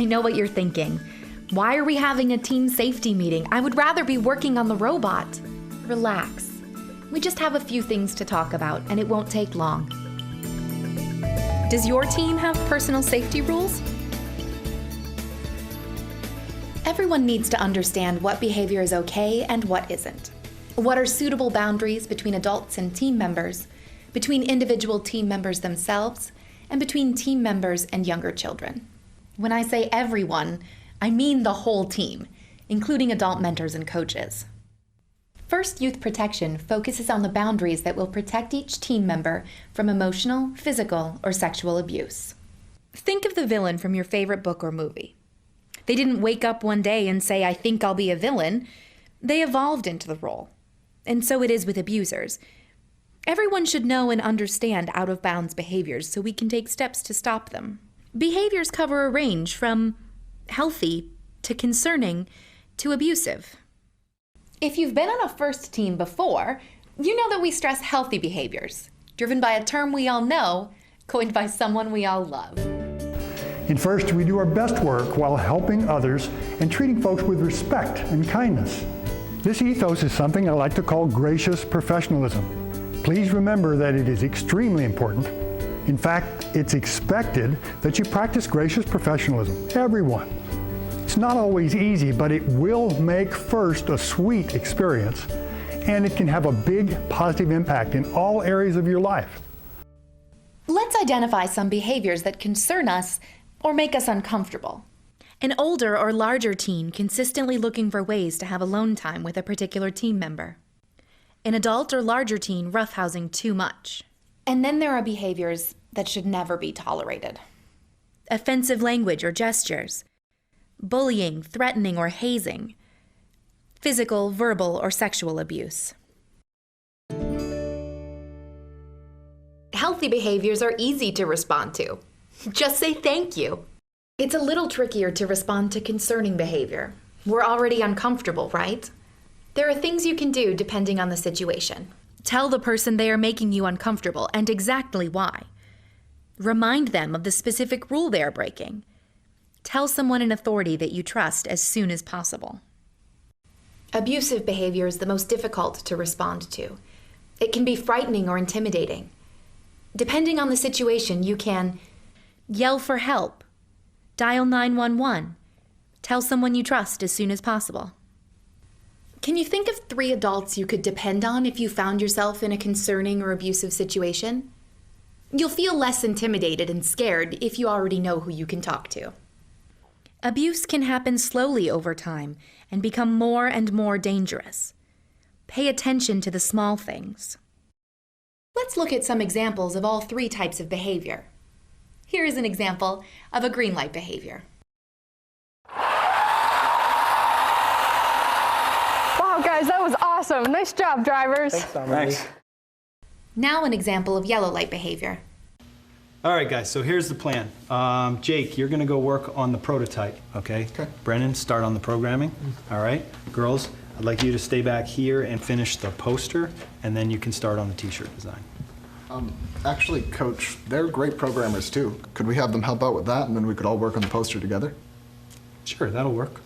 know what you're thinking. Why are we having a team safety meeting? I would rather be working on the robot. Relax. We just have a few things to talk about, and it won't take long. Does your team have personal safety rules? Everyone needs to understand what behavior is okay and what isn't. What are suitable boundaries between adults and team members, between individual team members themselves, and between team members and younger children. When I say everyone, I mean the whole team, including adult mentors and coaches. First Youth Protection focuses on the boundaries that will protect each team member from emotional, physical, or sexual abuse. Think of the villain from your favorite book or movie. They didn't wake up one day and say, "I think I'll be a villain." They evolved into the role. And so it is with abusers. Everyone should know and understand out-of-bounds behaviors so we can take steps to stop them. Behaviors cover a range from healthy to concerning to abusive. If you've been on a first team before, you know that we stress healthy behaviors, driven by a term we all know, coined by someone we all love. In First, we do our best work while helping others and treating folks with respect and kindness. This ethos is something I like to call gracious professionalism. Please remember that it is extremely important. In fact, it's expected that you practice gracious professionalism, everyone. It's not always easy, but it will make First a sweet experience, and it can have a big positive impact in all areas of your life. Let's identify some behaviors that concern us or make us uncomfortable. An older or larger teen consistently looking for ways to have alone time with a particular team member. An adult or larger teen roughhousing too much. And then there are behaviors that should never be tolerated. Offensive language or gestures. Bullying, threatening, or hazing. Physical, verbal, or sexual abuse. Healthy behaviors are easy to respond to. Just say thank you. It's a little trickier to respond to concerning behavior. We're already uncomfortable, right? There are things you can do depending on the situation. Tell the person they are making you uncomfortable and exactly why. Remind them of the specific rule they are breaking. Tell someone in authority that you trust as soon as possible. Abusive behavior is the most difficult to respond to. It can be frightening or intimidating. Depending on the situation, you can yell for help, dial 911, tell someone you trust as soon as possible. Can you think of 3 adults you could depend on if you found yourself in a concerning or abusive situation? You'll feel less intimidated and scared if you already know who you can talk to. Abuse can happen slowly over time and become more and more dangerous. Pay attention to the small things. Let's look at some examples of all 3 types of behavior. Here is an example of a green light behavior. Wow, guys, that was awesome. Nice job, drivers. Thanks, Dominique. Thanks. Now an example of yellow light behavior. All right, guys, so here's the plan. Jake, you're gonna go work on the prototype, okay? Okay. Brennan, start on the programming, all right? Girls, I'd like you to stay back here and finish the poster, and then you can start on the t-shirt design. Actually, Coach, they're great programmers too. Could we have them help out with that, and then we could all work on the poster together? Sure, that'll work.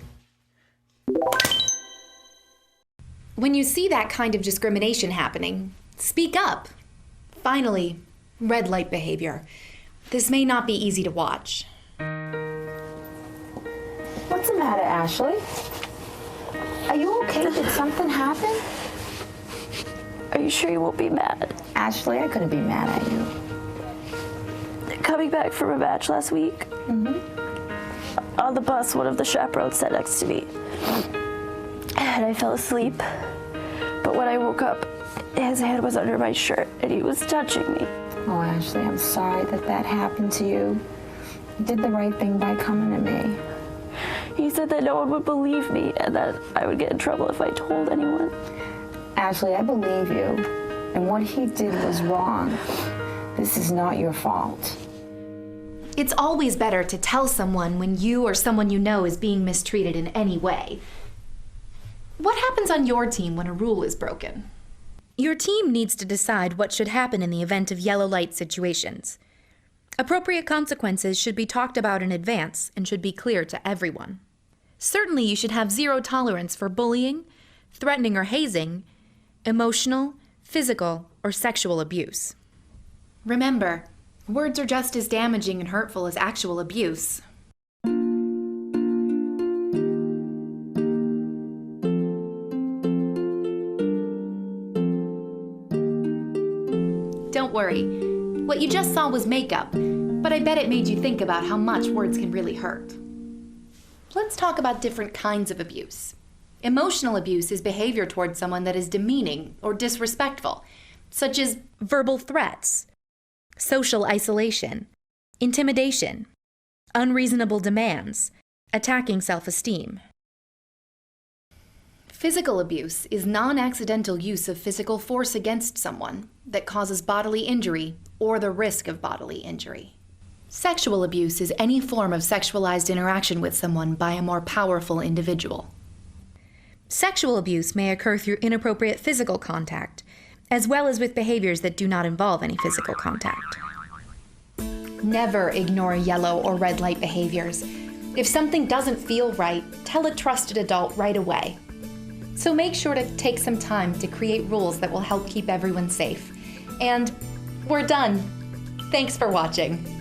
When you see that kind of discrimination happening, speak up. Finally, red light behavior. This may not be easy to watch. What's the matter, Ashley? Are you okay? Did something happen? Are you sure you won't be mad? Ashley, I couldn't be mad at you. Coming back from a match last week, on the bus, one of the chaperones sat next to me. And I fell asleep. But when I woke up, his hand was under my shirt and he was touching me. Oh, Ashley, I'm sorry that that happened to you. You did the right thing by coming to me. He said that no one would believe me and that I would get in trouble if I told anyone. Ashley, I believe you. And what he did was wrong. This is not your fault. It's always better to tell someone when you or someone you know is being mistreated in any way. What happens on your team when a rule is broken? Your team needs to decide what should happen in the event of yellow light situations. Appropriate consequences should be talked about in advance and should be clear to everyone. Certainly, you should have zero tolerance for bullying, threatening or hazing, emotional, physical, or sexual abuse. Remember, words are just as damaging and hurtful as actual abuse. Don't worry, what you just saw was makeup, but I bet it made you think about how much words can really hurt. Let's talk about different kinds of abuse. Emotional abuse is behavior towards someone that is demeaning or disrespectful, such as verbal threats, social isolation, intimidation, unreasonable demands, attacking self-esteem. Physical abuse is non-accidental use of physical force against someone that causes bodily injury or the risk of bodily injury. Sexual abuse is any form of sexualized interaction with someone by a more powerful individual. Sexual abuse may occur through inappropriate physical contact, as well as with behaviors that do not involve any physical contact. Never ignore yellow or red light behaviors. If something doesn't feel right, tell a trusted adult right away. So make sure to take some time to create rules that will help keep everyone safe. And we're done. Thanks for watching.